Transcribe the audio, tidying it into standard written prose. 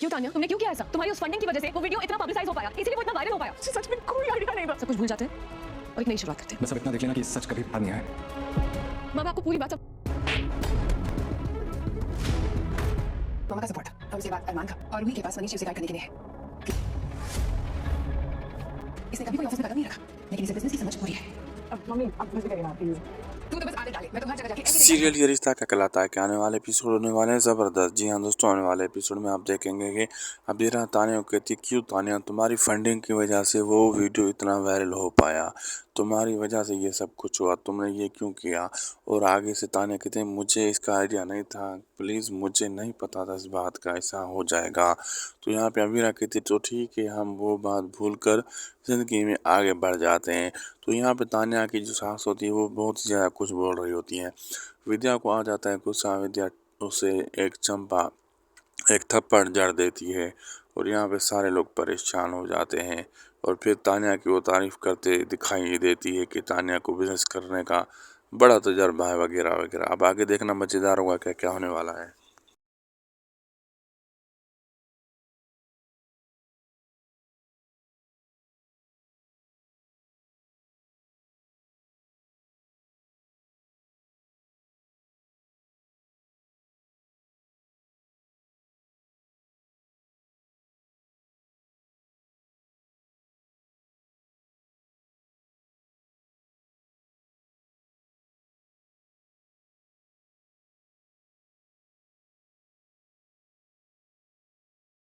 क्यों तान्या, तुमने क्यों किया ऐसा? तुम्हारी उस फंडिंग की वजह से वो वीडियो इतना पब्लिसाइज हो पाया, इसीलिए वो इतना वायरल हो पाया। सच में कोई आइडिया नहीं था। सब कुछ भूल जाते हैं और एक नई शुरुआत करते हैं। बस अब इतना देख लेना कि सच कभी बाहर नहीं आए। माँ, मैं आपको पूरी बात सब मामा का सपोर्ट था, उसके बाद अरमान का और रूही के पास मनीष उसे गाइड करने के लिए है। इसने कभी कोई ऑफिस में कदम नहीं रखा, लेकिन इसे बिजनेस की समझ पूरी है। अब मम्मी आप मुझे करिए ना प्लीज। तू तो बस आदत डाले, मैं तो हर जगह जाके सीरियल ये रिश्ता क्या कहलाता है के आने वाले एपिसोड होने वाले हैं ज़बरदस्त। जी हाँ दोस्तों, आने वाले एपिसोड में आप देखेंगे कि अबीरा तानिया को कहती है, क्यों तानिया, तुम्हारी फंडिंग की वजह से वो वीडियो इतना वायरल हो पाया, तुम्हारी वजह से ये सब कुछ हुआ, तुमने ये क्यों किया। और आगे से तानिया कहते हैं, मुझे इसका आइडिया नहीं था, प्लीज़ मुझे नहीं पता था इस बात का ऐसा हो जाएगा। तो यहाँ पे अबीरा कहती है, तो ठीक है, हम वो बात भूल कर ज़िंदगी में आगे बढ़ जाते हैं। तो यहाँ पे तानिया की जो सास होती है वो बहुत ही ज़्यादा कुछ बोल रही होती है। विद्या को आ जाता है गुस्सा, विद्या उसे एक चंपा एक थप्पड़ जड़ देती है और यहाँ पे सारे लोग परेशान हो जाते हैं। और फिर तानिया की वो तारीफ करते दिखाई देती है कि तानिया को बिजनेस करने का बड़ा तजर्बा है वगैरह वगैरह। अब आगे देखना मज़ेदार होगा क्या क्या होने वाला है।